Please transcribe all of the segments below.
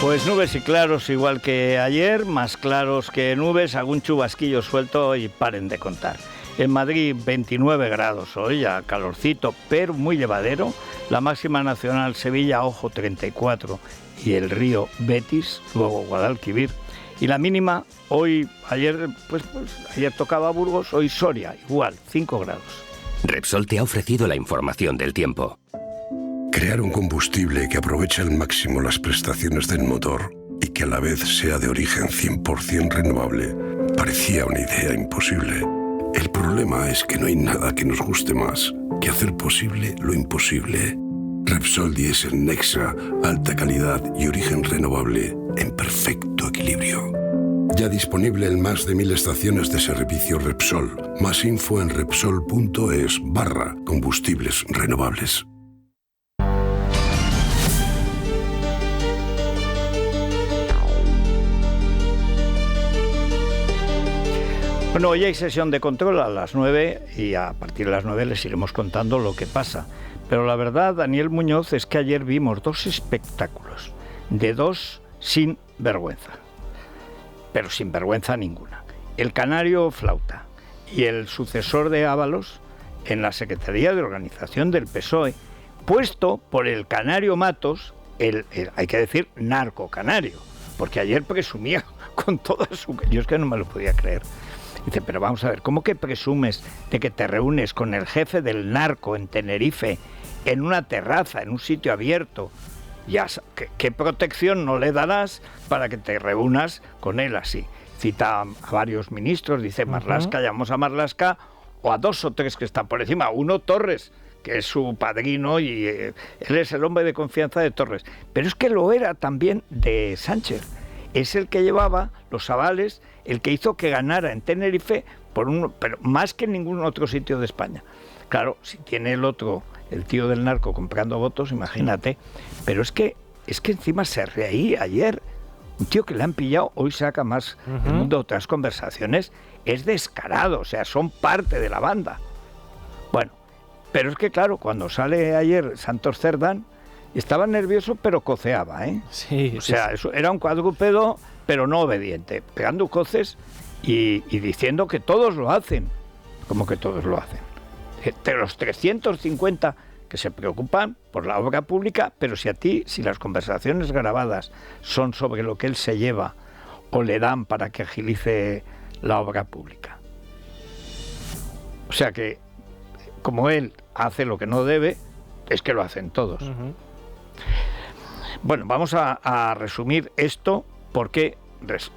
Pues nubes y claros igual que ayer, más claros que nubes, algún chubasquillo suelto y paren de contar. En Madrid 29 grados hoy, a calorcito, pero muy llevadero. La máxima nacional Sevilla, ojo, 34. Y el río Betis, luego Guadalquivir. Y la mínima hoy, ayer tocaba Burgos, hoy Soria, igual, 5 grados. Repsol te ha ofrecido la información del tiempo. Crear un combustible que aproveche al máximo las prestaciones del motor y que a la vez sea de origen 100% renovable parecía una idea imposible. El problema es que no hay nada que nos guste más que hacer posible lo imposible. Repsol Diesel Nexa, alta calidad y origen renovable en perfecto equilibrio. Ya disponible en más de 1000 estaciones de servicio Repsol. Más info en repsol.es/combustibles renovables. Bueno, hoy hay sesión de control a las 9 y a partir de las 9 les iremos contando lo que pasa. Pero la verdad, Daniel Muñoz, es que ayer vimos dos espectáculos de dos sin vergüenza, pero sin vergüenza ninguna. El canario Flauta y el sucesor de Ábalos en la Secretaría de Organización del PSOE, puesto por el canario Matos, hay que decir narcocanario, porque ayer presumía con toda su... Yo es que no me lo podía creer. Dice, pero vamos a ver, ¿cómo que presumes de que te reúnes con el jefe del narco en Tenerife, en una terraza, en un sitio abierto? Ya, ¿qué protección no le darás para que te reúnas con él así? Cita a varios ministros, dice Marlaska, llamamos a Marlaska, o a 2 o 3 que están por encima. Uno, Torres, que es su padrino y él es el hombre de confianza de Torres. Pero es que lo era también de Sánchez. Es el que llevaba los avales, el que hizo que ganara en Tenerife, pero más que en ningún otro sitio de España. Claro, si tiene el otro, el tío del narco, comprando votos, imagínate. Pero es que encima se reía ayer. Un tío que le han pillado, hoy saca más el mundo de otras conversaciones, es descarado, o sea, son parte de la banda. Bueno, pero es que claro, cuando sale ayer Santos Cerdán, estaba nervioso, pero coceaba, ¿eh? Sí, o sea, eso era un cuadrúpedo, pero no obediente, pegando coces y diciendo que todos lo hacen. ¿Cómo que todos lo hacen? De los 350 que se preocupan por la obra pública, pero si las conversaciones grabadas son sobre lo que él se lleva o le dan para que agilice la obra pública. O sea que, como él hace lo que no debe, es que lo hacen todos. Bueno, vamos a resumir esto porque,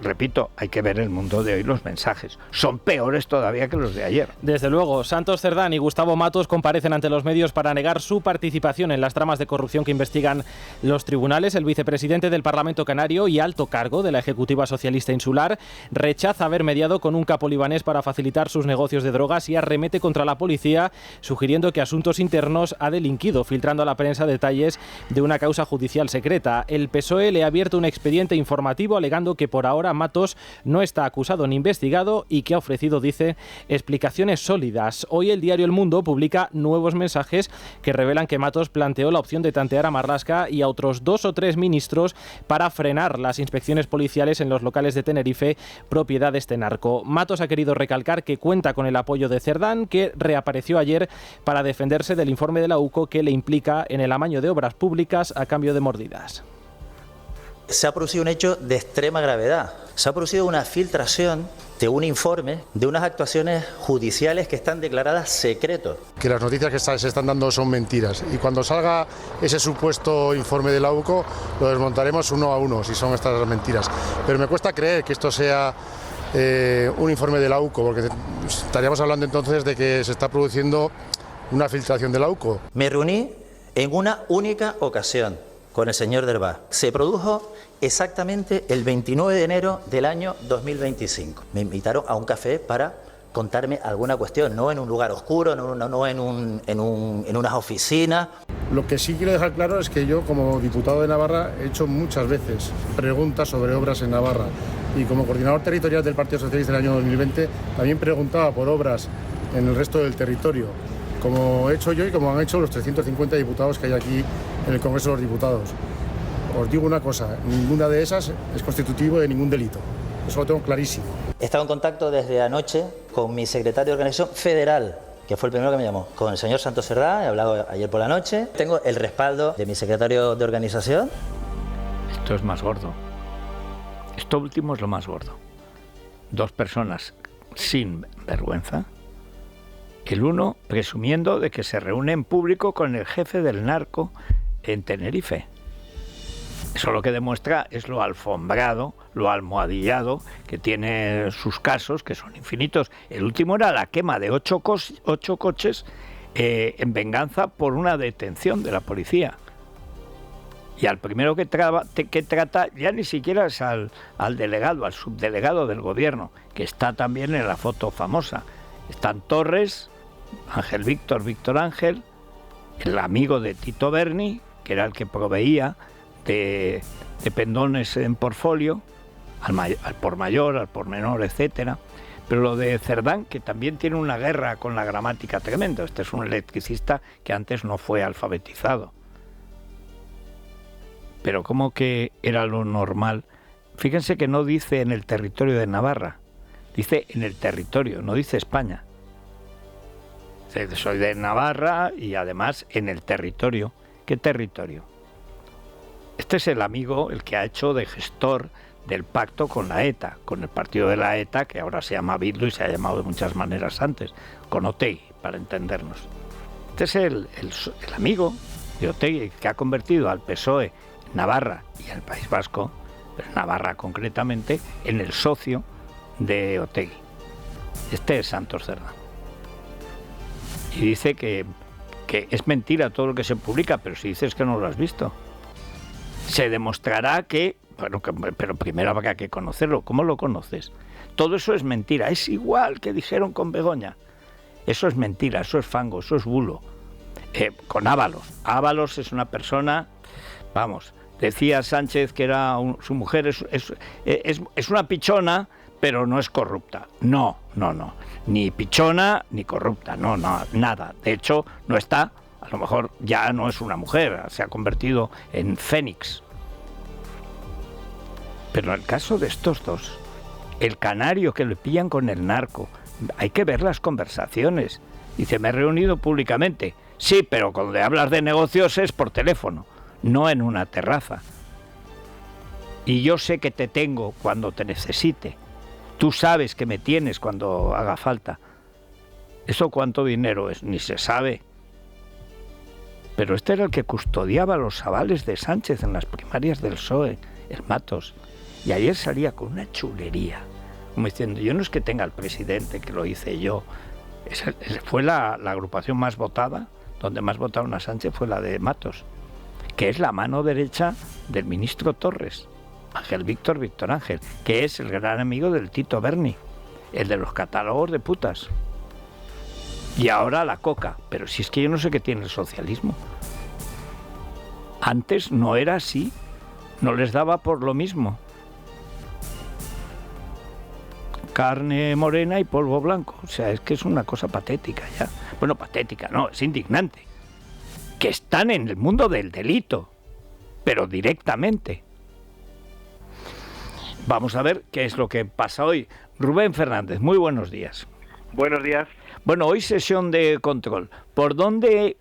repito, hay que ver el mundo de hoy. Los mensajes son peores todavía que los de ayer. Desde luego, Santos Cerdán y Gustavo Matos comparecen ante los medios para negar su participación en las tramas de corrupción que investigan los tribunales. El vicepresidente del Parlamento Canario y alto cargo de la Ejecutiva Socialista Insular rechaza haber mediado con un capo libanés para facilitar sus negocios de drogas y arremete contra la policía, sugiriendo que Asuntos Internos ha delinquido, filtrando a la prensa detalles de una causa judicial secreta. El PSOE le ha abierto un expediente informativo alegando que por ahora Matos no está acusado ni investigado y que ha ofrecido, dice, explicaciones sólidas. Hoy el diario El Mundo publica nuevos mensajes que revelan que Matos planteó la opción de tantear a Marlaska y a otros 2 o 3 ministros para frenar las inspecciones policiales en los locales de Tenerife, propiedad de este narco. Matos ha querido recalcar que cuenta con el apoyo de Cerdán, que reapareció ayer para defenderse del informe de la UCO que le implica en el amaño de obras públicas a cambio de mordidas. Se ha producido un hecho de extrema gravedad. Se ha producido una filtración de un informe de unas actuaciones judiciales que están declaradas secretos. Que las noticias que se están dando son mentiras y cuando salga ese supuesto informe de la UCO lo desmontaremos uno a uno si son estas las mentiras. Pero me cuesta creer que esto sea un informe de la UCO, porque estaríamos hablando entonces de que se está produciendo una filtración de la UCO. Me reuní en una única ocasión con el señor Derbaz. Se produjo exactamente el 29 de enero del año 2025. Me invitaron a un café para contarme alguna cuestión, no en un lugar oscuro, no en unas oficinas. Lo que sí quiero dejar claro es que yo, como diputado de Navarra, he hecho muchas veces preguntas sobre obras en Navarra y como coordinador territorial del Partido Socialista en el año 2020 también preguntaba por obras en el resto del territorio, como he hecho yo y como han hecho los 350 diputados que hay aquí en el Congreso de los Diputados. os digo una cosa, ninguna de esas es constitutivo de ningún delito. Eso lo tengo clarísimo. He estado en contacto desde anoche con mi secretario de Organización Federal, que fue el primero que me llamó, con el señor Santos Cerdá. He hablado ayer por la noche. Tengo el respaldo de mi secretario de Organización. Esto es más gordo. Esto último es lo más gordo. 2 personas sin vergüenza. El uno presumiendo de que se reúne en público con el jefe del narco en Tenerife. Eso lo que demuestra es lo alfombrado, lo almohadillado que tiene sus casos, que son infinitos. El último era la quema de 8 coches en venganza por una detención de la policía. Y al primero que trata ya ni siquiera es al delegado, al subdelegado del gobierno, que está también en la foto famosa. Están Torres, Víctor Ángel, el amigo de Tito Berni, que era el que proveía de pendones en portfolio, al por mayor, al por menor, etcétera. Pero lo de Cerdán, que también tiene una guerra con la gramática tremenda. Este es un electricista que antes no fue alfabetizado. Pero ¿cómo que era lo normal? Fíjense que no dice en el territorio de Navarra, dice en el territorio, no dice España. Soy de Navarra y además en el territorio. ¿Qué territorio? Este es el amigo, el que ha hecho de gestor del pacto con la ETA, con el partido de la ETA, que ahora se llama Bildu y se ha llamado de muchas maneras antes, con Otegi, para entendernos. Este es el amigo de Otegi, que ha convertido al PSOE, Navarra y al País Vasco, pero Navarra concretamente, en el socio de Otegi. Este es Santos Cerdá. Y dice que es mentira todo lo que se publica, pero si dices que no lo has visto. Se demostrará que, bueno, pero primero habrá que conocerlo. ¿Cómo lo conoces? Todo eso es mentira. Es igual que dijeron con Begoña. Eso es mentira, eso es fango, eso es bulo. Con Ábalos. Ábalos es una persona, vamos, decía Sánchez que era su mujer es una pichona, pero no es corrupta. No. Ni pichona ni corrupta, no, nada. De hecho, no está. A lo mejor ya no es una mujer, se ha convertido en Fénix. Pero en el caso de estos dos, el canario que le pillan con el narco, hay que ver las conversaciones. Dice, me he reunido públicamente. Sí, pero cuando hablas de negocios es por teléfono, no en una terraza. Y yo sé que te tengo cuando te necesite. Tú sabes que me tienes cuando haga falta. ¿Eso cuánto dinero es? Ni se sabe. Pero este era el que custodiaba los avales de Sánchez en las primarias del PSOE, el Matos. Y ayer salía con una chulería, como diciendo, yo no es que tenga al presidente, que lo hice yo. Fue la agrupación más votada, donde más votaron a Sánchez fue la de Matos, que es la mano derecha del ministro Torres, Víctor Ángel, que es el gran amigo del Tito Berni, el de los catálogos de putas. Y ahora la coca. Pero si es que yo no sé qué tiene el socialismo. Antes no era así. No les daba por lo mismo. Carne morena y polvo blanco. O sea, es que es una cosa patética ya. Bueno, patética no, es indignante. Que están en el mundo del delito, pero directamente. Vamos a ver qué es lo que pasa hoy. Rubén Fernández, muy buenos días. Buenos días. Bueno, hoy sesión de control. ¿Por dónde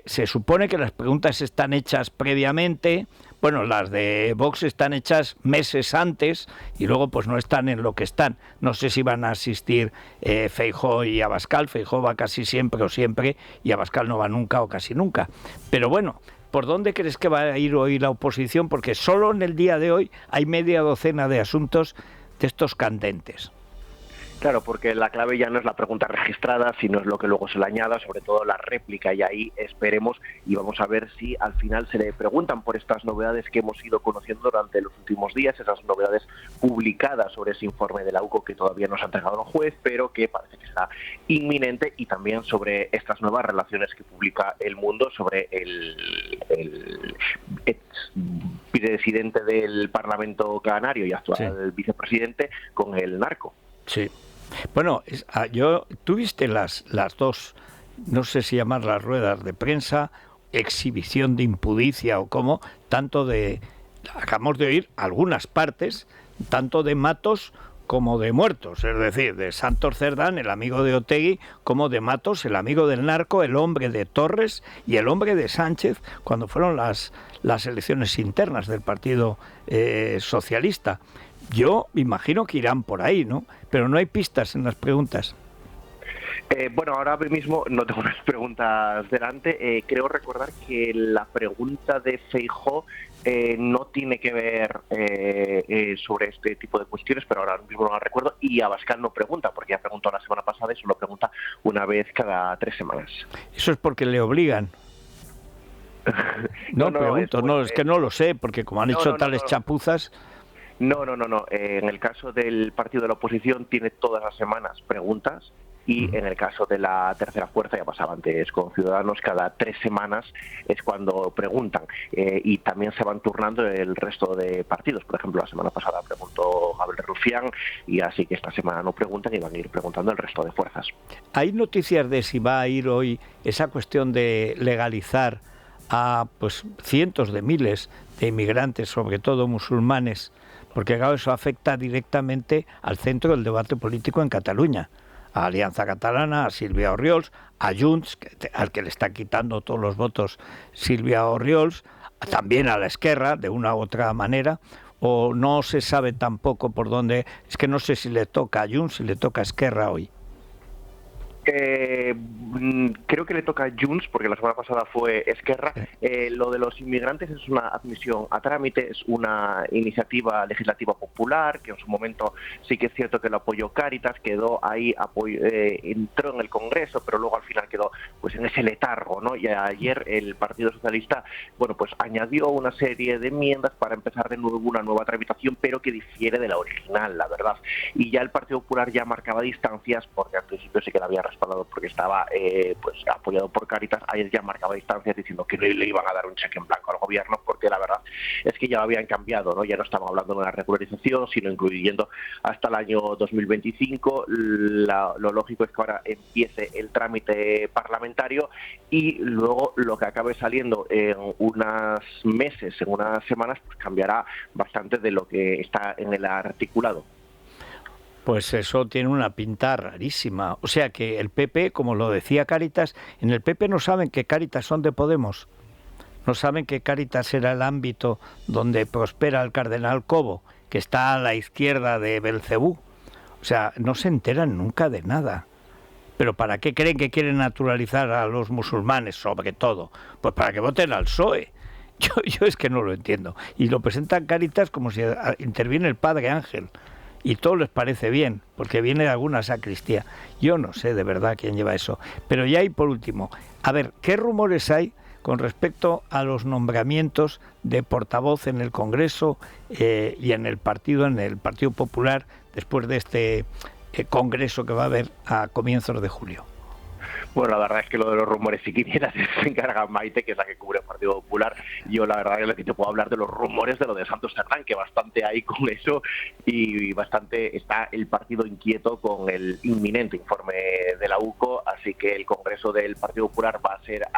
se supone que las preguntas están hechas previamente? Bueno, las de Vox están hechas meses antes y luego pues no están en lo que están. No sé si van a asistir Feijóo y Abascal. Feijóo va casi siempre o siempre y Abascal no va nunca o casi nunca. Pero bueno, ¿por dónde crees que va a ir hoy la oposición? Porque solo en el día de hoy hay media docena de asuntos de estos candentes. Claro, porque la clave ya no es la pregunta registrada, sino es lo que luego se le añada, sobre todo la réplica, y ahí esperemos y vamos a ver si al final se le preguntan por estas novedades que hemos ido conociendo durante los últimos días, esas novedades publicadas sobre ese informe de la UCO que todavía no se ha entregado al juez, pero que parece que está inminente, y también sobre estas nuevas relaciones que publica El Mundo sobre el ex presidente del Parlamento Canario y actual vicepresidente con el narco. Sí. Bueno, tú viste las dos, no sé si llamar las ruedas de prensa, exhibición de impudicia o cómo, tanto de acabamos de oír algunas partes, tanto de Matos como de muertos, es decir, de Santos Cerdán, el amigo de Otegi, como de Matos, el amigo del narco, el hombre de Torres y el hombre de Sánchez, cuando fueron las elecciones internas del Partido Socialista. Yo imagino que irán por ahí, ¿no? Pero no hay pistas en las preguntas. Bueno, ahora mismo no tengo las preguntas delante. Creo recordar que la pregunta de Feijóo no tiene que ver sobre este tipo de cuestiones, pero ahora mismo no la recuerdo. Y Abascal no pregunta, porque ya preguntó la semana pasada y solo pregunta una vez cada 3 semanas. Eso es porque le obligan. No, pregunto, es que no lo sé, porque como han hecho tales chapuzas... No. En el caso del partido de la oposición tiene todas las semanas preguntas. Y en el caso de la tercera fuerza, ya pasaba antes con Ciudadanos, cada 3 semanas es cuando preguntan. Y también se van turnando el resto de partidos. Por ejemplo, la semana pasada preguntó Gabriel Rufián, y así que esta semana no preguntan y van a ir preguntando el resto de fuerzas. ¿Hay noticias de si va a ir hoy esa cuestión de legalizar a cientos de miles de inmigrantes, sobre todo musulmanes? Porque claro, eso afecta directamente al centro del debate político en Cataluña. A Alianza Catalana, a Sílvia Orriols, a Junts, al que le está quitando todos los votos Sílvia Orriols, también a la Esquerra, de una u otra manera, o no se sabe tampoco por dónde. Es que no sé si le toca a Junts, si le toca a Esquerra hoy. Creo que le toca a Junts, porque la semana pasada fue Esquerra. Lo de los inmigrantes es una admisión a trámite, es una iniciativa legislativa popular, que en su momento sí que es cierto que lo apoyó Cáritas, quedó ahí, entró en el Congreso, pero luego al final quedó en ese letargo, ¿no? Y ayer el Partido Socialista, añadió una serie de enmiendas para empezar de nuevo una nueva tramitación, pero que difiere de la original, la verdad. Y ya el Partido Popular ya marcaba distancias, porque al principio sí que la había respaldado porque estaba apoyado por Cáritas. Ayer ya marcaba distancias diciendo que no le iban a dar un cheque en blanco al gobierno, porque la verdad es que ya lo habían cambiado, ¿no? Ya no estaban hablando de una regularización, sino incluyendo hasta el año 2025. Lo lógico es que ahora empiece el trámite parlamentario y luego lo que acabe saliendo en unos meses, en unas semanas, cambiará bastante de lo que está en el articulado. Pues eso tiene una pinta rarísima. O sea que el PP, como lo decía Cáritas, en el PP no saben que Cáritas son de Podemos. No saben que Cáritas era el ámbito donde prospera el cardenal Cobo, que está a la izquierda de Belcebú. O sea, no se enteran nunca de nada. ¿Pero para qué creen que quieren naturalizar a los musulmanes, sobre todo? Pues para que voten al PSOE. Yo es que no lo entiendo. Y lo presentan Cáritas como si interviene el Padre Ángel. Y todo les parece bien, porque viene de alguna sacristía. Yo no sé de verdad quién lleva eso. Pero ya hay por último, a ver, ¿qué rumores hay con respecto a los nombramientos de portavoz en el Congreso y en el Partido Popular, después de este Congreso que va a haber a comienzos de julio? Bueno, la verdad es que lo de los rumores y quinielas se encarga Maite, que es la que cubre el Partido Popular. Yo la verdad es que te puedo hablar de los rumores de lo de Santos Cerdán, que bastante hay con eso, y bastante está el partido inquieto con el inminente informe de la UCO, así que el Congreso del Partido Popular va a ser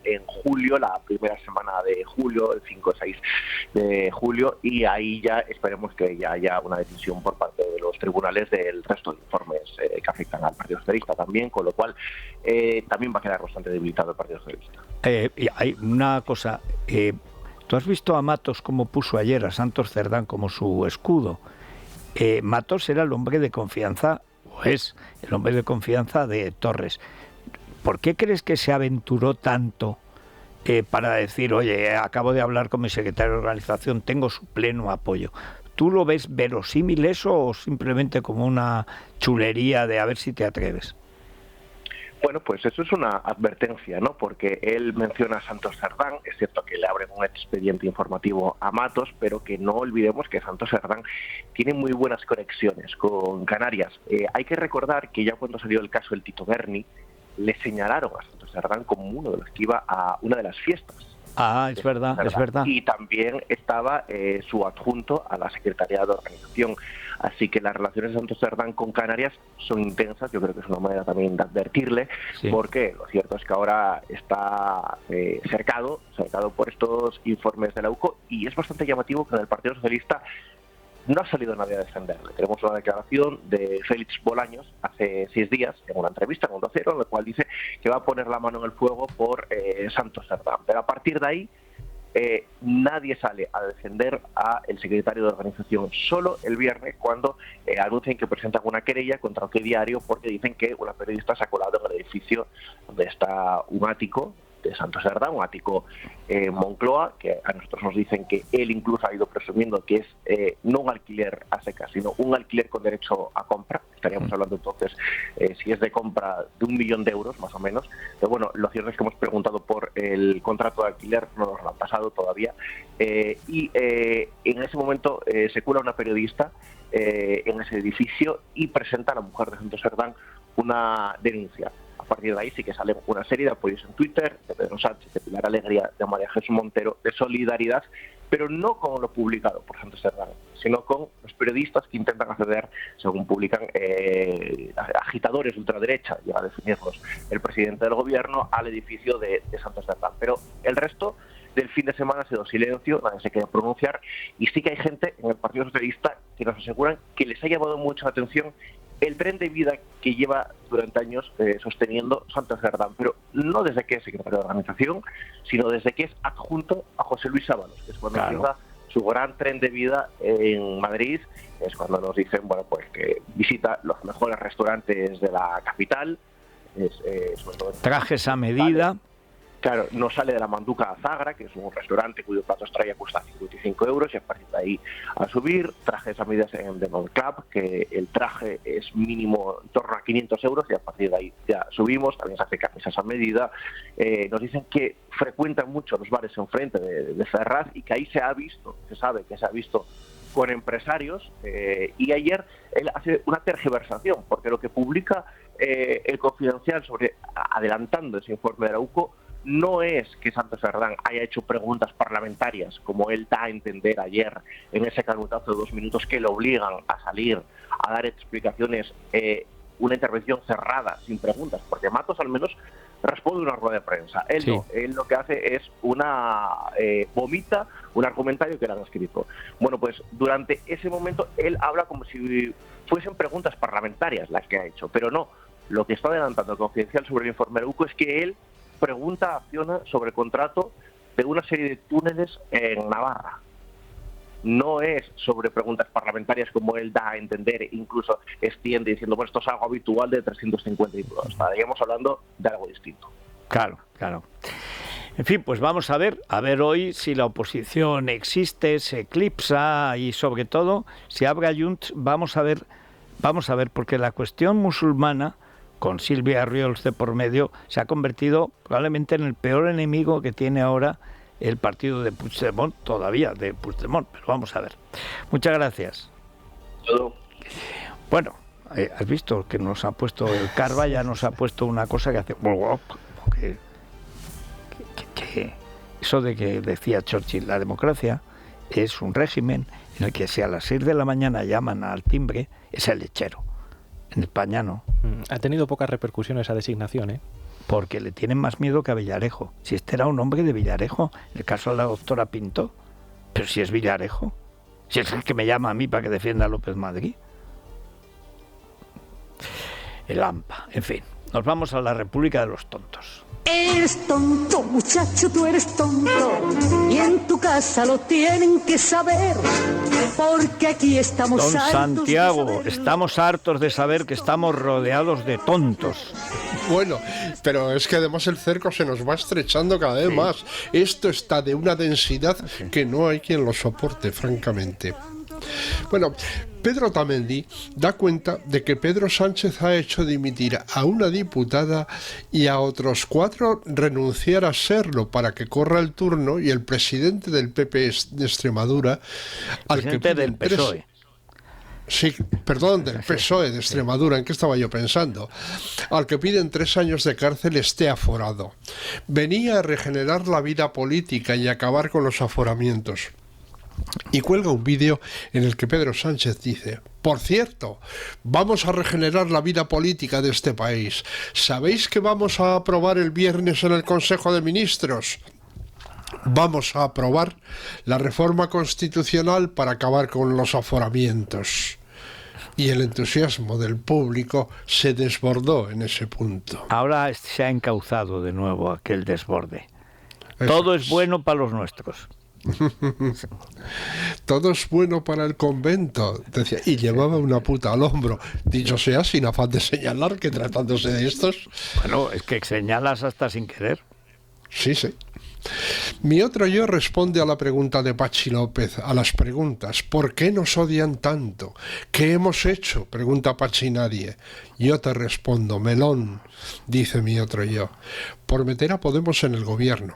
en julio, la primera semana de julio, el 5 o 6 de julio, y ahí ya esperemos que ya haya una decisión por parte de los tribunales del resto de informes que afectan al Partido Socialista también, con lo cual también va a quedar bastante debilitado el Partido Socialista. Y hay una cosa, ¿tú has visto a Matos como puso ayer a Santos Cerdán como su escudo? Matos era el hombre de confianza, o es el hombre de confianza de Torres. ¿Por qué crees que se aventuró tanto para decir, oye, acabo de hablar con mi secretario de organización, tengo su pleno apoyo? ¿Tú lo ves verosímil eso o simplemente como una chulería de a ver si te atreves? Bueno, pues eso es una advertencia, ¿no? Porque él menciona a Santos Cerdán, es cierto que le abren un expediente informativo a Matos, pero que no olvidemos que Santos Cerdán tiene muy buenas conexiones con Canarias. Hay que recordar que ya cuando salió el caso del Tito Berni, le señalaron a Santos Cerdán como uno de los que iba a una de las fiestas Es verdad. Y también estaba su adjunto a la Secretaría de Organización. Así que las relaciones de Santos Cerdán con Canarias son intensas. Yo creo que es una manera también de advertirle, porque lo cierto es que ahora está cercado por estos informes de la UCO, y es bastante llamativo que en el Partido Socialista no ha salido nadie a defenderle. Tenemos una declaración de Félix Bolaños hace 6 días, en una entrevista en Onda Cero, en la cual dice que va a poner la mano en el fuego por Santos Cerdán. Pero a partir de ahí, nadie sale a defender al secretario de Organización. Solo el viernes, cuando anuncian que presentan una querella contra qué diario, porque dicen que una periodista se ha colado en el edificio donde está un ático de Santos Cerdán, un ático Moncloa, que a nosotros nos dicen que él incluso ha ido presumiendo que es no un alquiler a secas, sino un alquiler con derecho a compra. Estaríamos hablando entonces, si es de compra, de 1 millón de euros más o menos. Pero bueno, lo cierto es que hemos preguntado por el contrato de alquiler, no nos lo han pasado todavía, y en ese momento se cuela una periodista en ese edificio y presenta a la mujer de Santos Cerdán una denuncia. A partir de ahí sí que salen una serie de apoyos en Twitter, de Pedro Sánchez, de Pilar Alegría, de María Jesús Montero, de solidaridad, pero no con lo publicado por Santos Cerdán, sino con los periodistas que intentan acceder, según publican agitadores de ultraderecha, llega a definirlos el presidente del gobierno, al edificio de Santos Cerdán. Pero el resto del fin de semana ha sido silencio, nadie se quiere pronunciar, y sí que hay gente en el Partido Socialista que nos aseguran que les ha llamado mucho la atención el tren de vida que lleva durante años sosteniendo Santos Cerdán, pero no desde que es secretario de Organización, sino desde que es adjunto a José Luis Ábalos, que es cuando empieza su gran tren de vida en Madrid. Es cuando nos dicen, bueno, pues que visita los mejores restaurantes de la capital, trajes a medida. Claro, no sale de la Manduca a Zagra, que es un restaurante cuyo plato estrella cuesta 55 euros, y a partir de ahí a subir. Trajes a medidas en The Non Club, que el traje es mínimo en torno a 500 euros, y a partir de ahí ya subimos. También se hace camisas a medida. Nos dicen que frecuentan mucho los bares enfrente de Ferraz, y que ahí se sabe que se ha visto con empresarios, y ayer él hace una tergiversación, porque lo que publica el Confidencial adelantando ese informe de la UCO no es que Santos Cerdán haya hecho preguntas parlamentarias, como él da a entender ayer en ese canutazo de 2 minutos que le obligan a salir a dar explicaciones, una intervención cerrada, sin preguntas, porque Matos al menos responde una rueda de prensa. Él no, él lo que hace es vomita un argumentario que le han escrito. Bueno, pues durante ese momento él habla como si fuesen preguntas parlamentarias las que ha hecho, pero no. Lo que está adelantando el Confidencial sobre el informe de UCO es que él pregunta a Acciona sobre el contrato de una serie de túneles en Navarra. No es sobre preguntas parlamentarias como él da a entender, incluso extiende diciendo, bueno, esto es algo habitual de 350 diputados. Estaríamos hablando de algo distinto. Claro. En fin, pues vamos a ver hoy si la oposición existe, se eclipsa, y sobre todo si abre Junts. Vamos a ver, porque la cuestión musulmana, con Sílvia Arriols de por medio, se ha convertido probablemente en el peor enemigo que tiene ahora el partido de Puigdemont, todavía de Puigdemont, pero vamos a ver. Muchas gracias. Bueno, has visto que nos ha puesto el Carva, ya nos ha puesto una cosa que hace... que eso de que decía Churchill, la democracia es un régimen en el que si a las 6 de la mañana llaman al timbre, es el lechero. En España no. Ha tenido poca repercusión esa designación, ¿eh? Porque le tienen más miedo que a Villarejo. Si este era un hombre de Villarejo, el caso de la doctora Pinto, pero si es Villarejo, si es el que me llama a mí para que defienda a López Madrid. El AMPA, en fin. Nos vamos a la República de los Tontos. Eres tonto, muchacho, tú eres tonto, y en tu casa lo tienen que saber, porque aquí estamos Don hartos Santiago, de saber. estamos hartos de saber que estamos rodeados de tontos. Bueno, pero es que además el cerco se nos va estrechando cada vez más. Esto está de una densidad que no hay quien lo soporte, francamente. Bueno, Pedro Otamendi da cuenta de que Pedro Sánchez ha hecho dimitir a una diputada y a otros 4 renunciar a serlo para que corra el turno, y el presidente del PP de Extremadura, al que Presidente del PSOE. Sí, perdón, del PSOE de Extremadura, ¿en qué estaba yo pensando? Al que piden 3 años de cárcel esté aforado. Venía a regenerar la vida política y acabar con los aforamientos. Y cuelga un vídeo en el que Pedro Sánchez dice: por cierto, vamos a regenerar la vida política de este país. ¿Sabéis que vamos a aprobar el viernes en el Consejo de Ministros? Vamos a aprobar la reforma constitucional para acabar con los aforamientos. Y el entusiasmo del público se desbordó en ese punto. Ahora se ha encauzado de nuevo aquel desborde. Todo es bueno para los nuestros. Todo es bueno para el convento, decía, y llevaba una puta al hombro. Dicho sea, sin afán de señalar que tratándose de estos... Bueno, es que señalas hasta sin querer. Sí, sí. Mi otro yo responde a la pregunta de Pachi López, a las preguntas. ¿Por qué nos odian tanto? ¿Qué hemos hecho? Pregunta Pachi Nadie. Yo te respondo, melón, dice mi otro yo. Por meter a Podemos en el gobierno,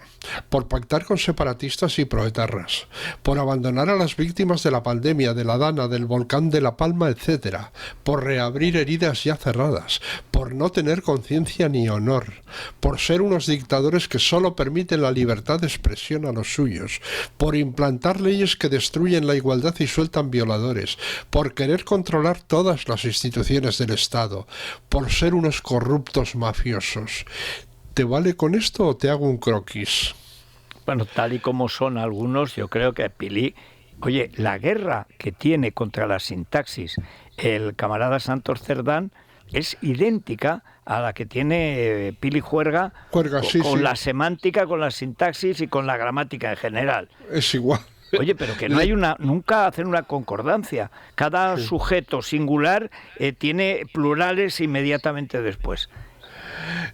por pactar con separatistas y proetarras, por abandonar a las víctimas de la pandemia, de la Dana, del volcán de La Palma, etc., por reabrir heridas ya cerradas, por no tener conciencia ni honor, por ser unos dictadores que solo permiten la libertad de expresión a los suyos, por implantar leyes que destruyen la igualdad y sueltan violadores, por querer controlar todas las instituciones del Estado, por ser unos corruptos mafiosos. ¿Te vale con esto o te hago un croquis? Bueno, tal y como son algunos, yo creo que Pili... Oye, la guerra que tiene contra la sintaxis el camarada Santos Cerdán es idéntica a la que tiene Pili Juerga sí, con sí. la semántica, con la sintaxis y con la gramática en general. Es igual. Oye, pero que no hay nunca hacen una concordancia. Cada sujeto singular tiene plurales inmediatamente después.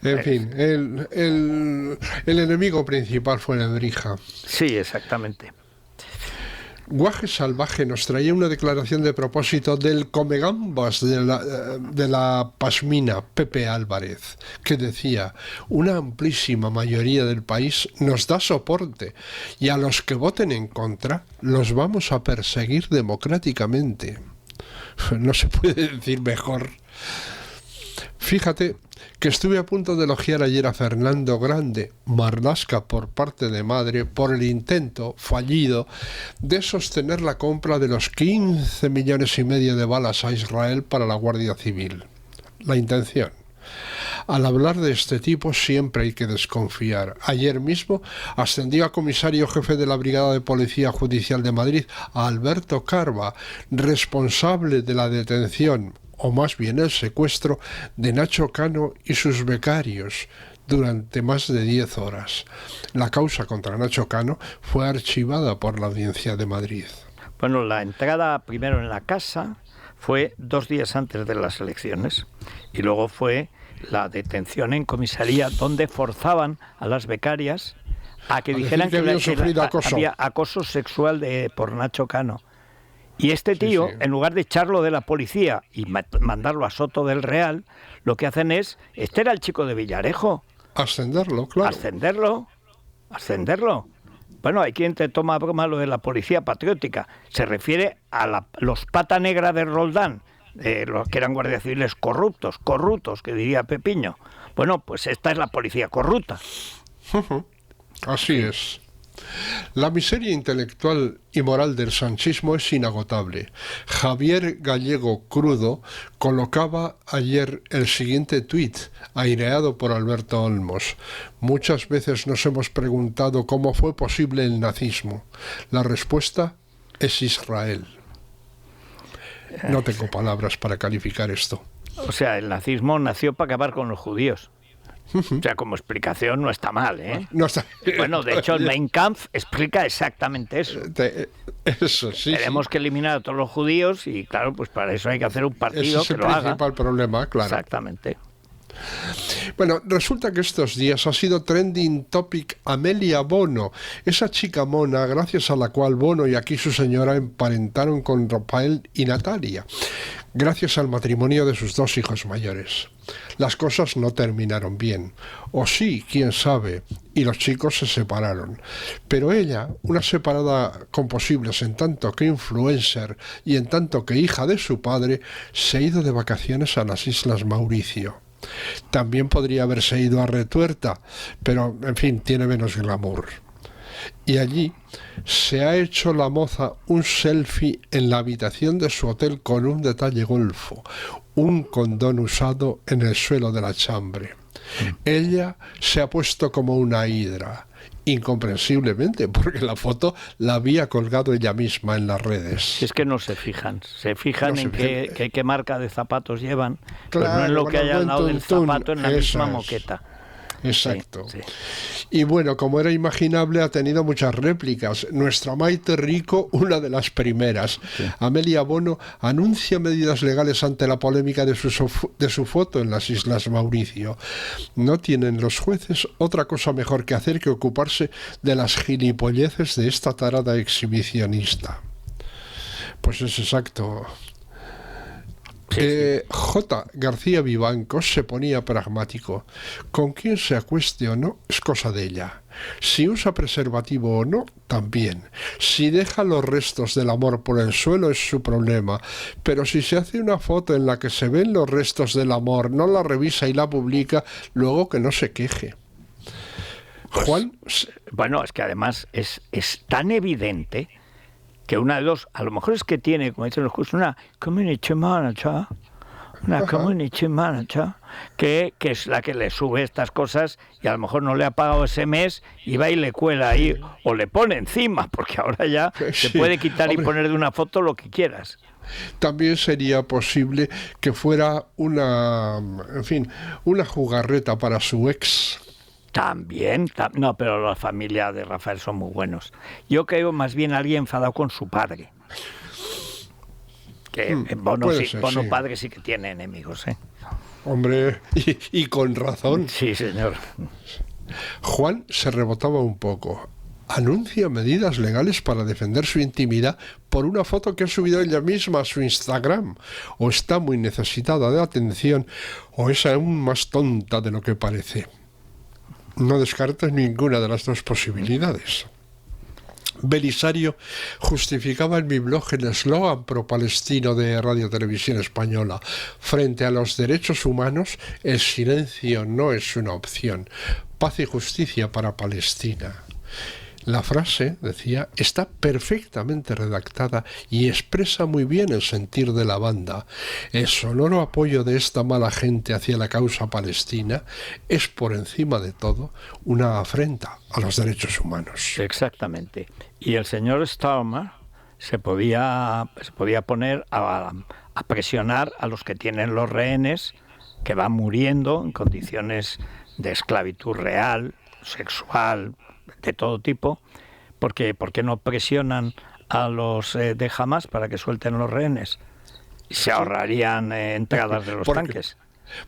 En fin, el enemigo principal fue Nebrija. Sí, exactamente. Guaje Salvaje nos traía una declaración de propósito del comegambas de la Pasmina, Pepe Álvarez, que decía: una amplísima mayoría del país nos da soporte y a los que voten en contra los vamos a perseguir democráticamente. No se puede decir mejor. Fíjate que estuve a punto de elogiar ayer a Fernando Grande, Marlaska por parte de madre, por el intento fallido de sostener la compra de los 15,5 millones de balas a Israel para la Guardia Civil. La intención. Al hablar de este tipo siempre hay que desconfiar. Ayer mismo ascendió a comisario jefe de la Brigada de Policía Judicial de Madrid a Alberto Carva, responsable de la detención, o más bien el secuestro, de Nacho Cano y sus becarios durante más de 10 horas. La causa contra Nacho Cano fue archivada por la Audiencia de Madrid. Bueno, la entrada primero en la casa fue 2 días antes de las elecciones y luego fue la detención en comisaría donde forzaban a las becarias a que dijeran que había acoso sexual por Nacho Cano. Y este tío, en lugar de echarlo de la policía y mandarlo a Soto del Real, lo que hacen es, este era el chico de Villarejo. Ascenderlo, claro. Ascenderlo. Bueno, hay quien te toma broma lo de la policía patriótica. Se refiere a los pata negra de Roldán, los que eran guardias civiles corruptos, que diría Pepiño. Bueno, pues esta es la policía corrupta. Así es. La miseria intelectual y moral del sanchismo es inagotable. Javier Gallego Crudo colocaba ayer el siguiente tuit, aireado por Alberto Olmos. Muchas veces nos hemos preguntado cómo fue posible el nazismo. La respuesta es Israel. No tengo palabras para calificar esto. O sea, el nazismo nació para acabar con los judíos. O sea, como explicación no está mal, ¿eh? No está... Bueno, de hecho, el Mein Kampf explica exactamente eso. Eso sí. Tenemos que eliminar a todos los judíos y, claro, pues para eso hay que hacer un partido que lo haga. Ese es el principal problema, claro. Exactamente. Bueno, resulta que estos días ha sido trending topic Amelia Bono, esa chica mona gracias a la cual Bono y aquí su señora emparentaron con Rafael y Natalia, gracias al matrimonio de sus 2 hijos mayores. Las cosas no terminaron bien, o sí, quién sabe, y los chicos se separaron. Pero ella, una separada con posibles en tanto que influencer y en tanto que hija de su padre, se ha ido de vacaciones a las Islas Mauricio. También podría haberse ido a Retuerta, pero en fin, tiene menos glamour. Y allí se ha hecho la moza un selfie en la habitación de su hotel con un detalle golfo, un condón usado en el suelo de la chambre. Ella se ha puesto como una hidra, incomprensiblemente, porque la foto la había colgado ella misma en las redes. Es que no se fijan no en qué marca de zapatos llevan, claro, pero no en lo que hay al lado del zapato, en la misma es. moqueta. Exacto. Sí. Y bueno, como era imaginable, ha tenido muchas réplicas. Nuestra Maite Rico, una de las primeras. Sí. Amelia Bono anuncia medidas legales ante la polémica de su foto en las Islas Mauricio. No tienen los jueces otra cosa mejor que hacer que ocuparse de las gilipolleces de esta tarada exhibicionista. Pues es exacto. J. García Vivancos se ponía pragmático. Con quien se acueste o no es cosa de ella. Si usa preservativo o no, también. Si deja los restos del amor por el suelo es su problema. Pero si se hace una foto en la que se ven los restos del amor, no la revisa y la publica, luego que no se queje. Pues, Juan. Bueno, es que además es tan evidente que una de dos, a lo mejor es que tiene, como dicen los cursos, una community manager, que es la que le sube estas cosas y a lo mejor no le ha pagado ese mes y va y le cuela ahí o le pone encima, porque ahora ya se puede quitar y poner de una foto lo que quieras. También sería posible que fuera una jugarreta para su ex. También, no, pero la familia de Rafael son muy buenos. Yo creo más bien alguien enfadado con su padre. Que Bono padre sí que tiene enemigos, ¿eh? Hombre, y con razón. Sí, señor. Juan se rebotaba un poco. Anuncia medidas legales para defender su intimidad por una foto que ha subido ella misma a su Instagram. O está muy necesitada de atención, o es aún más tonta de lo que parece. No descartes ninguna de las dos posibilidades. Belisario justificaba en mi blog el eslogan pro-palestino de Radio Televisión Española: frente a los derechos humanos, el silencio no es una opción. Paz y justicia para Palestina. La frase, decía, está perfectamente redactada y expresa muy bien el sentir de la banda. El sonoro apoyo de esta mala gente hacia la causa palestina es, por encima de todo, una afrenta a los derechos humanos. Exactamente. Y el señor Starmer se podía poner a presionar a los que tienen los rehenes, que van muriendo en condiciones de esclavitud real, sexual, de todo tipo, porque ¿por qué no presionan a los de Hamas para que suelten los rehenes? Se ahorrarían entradas de los tanques.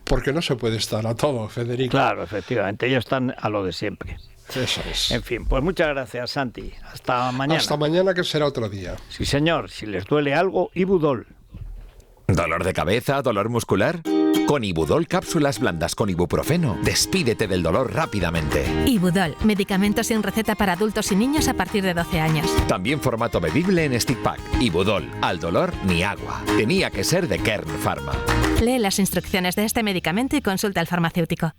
Porque no se puede estar a todo, Federico. Claro, efectivamente, ellos están a lo de siempre. Eso es. En fin, pues muchas gracias, Santi. Hasta mañana. Hasta mañana, que será otro día. Sí, señor. Si les duele algo, Ibudol. ¿Dolor de cabeza? ¿Dolor muscular? Con Ibudol cápsulas blandas con ibuprofeno, despídete del dolor rápidamente. Ibudol, medicamento sin receta para adultos y niños a partir de 12 años. También formato bebible en stick pack. Ibudol, al dolor ni agua. Tenía que ser de Kern Pharma. Lee las instrucciones de este medicamento y consulta al farmacéutico.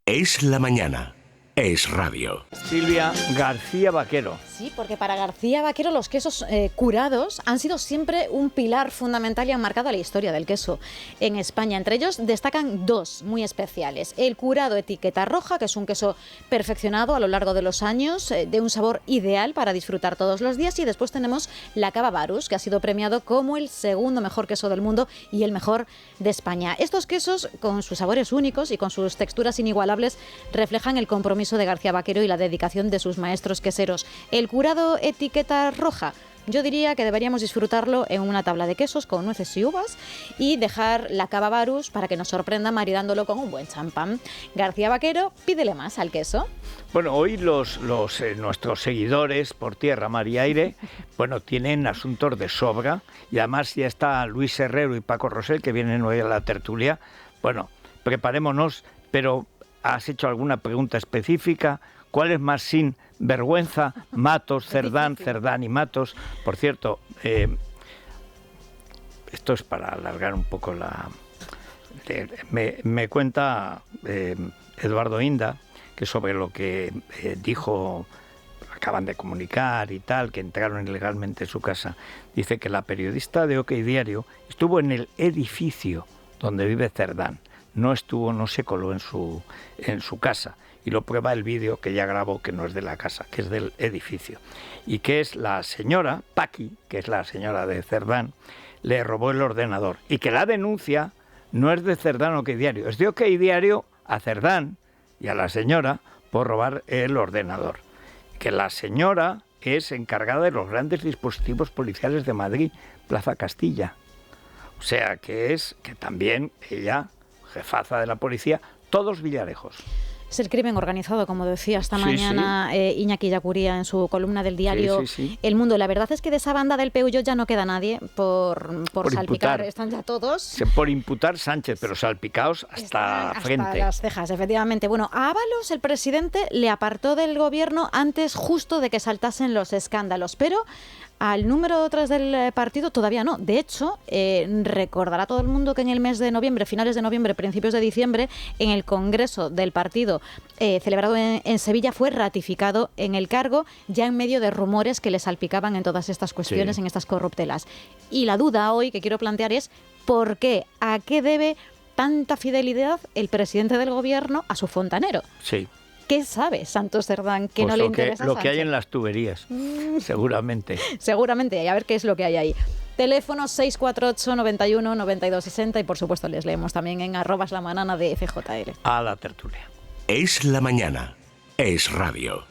Es la mañana. Es radio. Silvia García Vaquero. Sí, porque para García Vaquero los quesos curados han sido siempre un pilar fundamental y han marcado la historia del queso en España. Entre ellos destacan dos muy especiales. El curado etiqueta roja, que es un queso perfeccionado a lo largo de los años, de un sabor ideal para disfrutar todos los días. Y después tenemos la Cava Barus, que ha sido premiado como el segundo mejor queso del mundo y el mejor de España. Estos quesos, con sus sabores únicos y con sus texturas inigualables, reflejan el compromiso de García Vaquero y la dedicación de sus maestros queseros. El curado etiqueta roja Yo diría que deberíamos disfrutarlo en una tabla de quesos con nueces y uvas y dejar la cava Barus para que nos sorprenda maridándolo con un buen champán. García Vaquero, pídele más al queso. Bueno, hoy nuestros seguidores por tierra, mar y aire, bueno, tienen asuntos de sobra y además ya está Luis Herrero y Paco Rosell que vienen hoy a la tertulia. Bueno, preparémonos, pero ¿has hecho alguna pregunta específica? ¿Cuál es más sin vergüenza? Matos, Cerdán y Matos. Por cierto, esto es para alargar un poco la... Me cuenta Eduardo Inda, que sobre lo que dijo, acaban de comunicar y tal, que entraron ilegalmente en su casa, dice que la periodista de OK Diario estuvo en el edificio donde vive Cerdán. No se coló en su casa. Y lo prueba el vídeo que ya grabó, que no es de la casa, que es del edificio. Y que es la señora, Paqui, que es la señora de Cerdán, le robó el ordenador. Y que la denuncia no es de Cerdán OK Diario, es de OK Diario a Cerdán y a la señora por robar el ordenador. Que la señora es encargada de los grandes dispositivos policiales de Madrid, Plaza Castilla. O sea que también ella, jefaza de la policía, todos Villarejos. Es el crimen organizado, como decía esta mañana Iñaki Yacuría en su columna del diario El Mundo. La verdad es que de esa banda del Peugeot ya no queda nadie por salpicar. Imputar. Están ya todos. Por imputar Sánchez, pero salpicados hasta frente. Hasta las cejas, efectivamente. Bueno, a Ábalos el presidente le apartó del gobierno antes justo de que saltasen los escándalos, pero al número 3 del partido todavía no. De hecho, recordará todo el mundo que en el mes de noviembre, finales de noviembre, principios de diciembre, en el Congreso del partido celebrado en Sevilla, fue ratificado en el cargo, ya en medio de rumores que le salpicaban en todas estas cuestiones, en estas corruptelas. Y la duda hoy que quiero plantear es ¿por qué? ¿A qué debe tanta fidelidad el presidente del gobierno a su fontanero? Sí. ¿Qué sabe Santos Cerdán que no le interesa a Lo Sánchez? que hay en las tuberías, seguramente. Seguramente, a ver qué es lo que hay ahí. Teléfono 648 91 92 60 y por supuesto les leemos también en @lamanana de FJL. A la tertulia. Es la mañana. Es radio.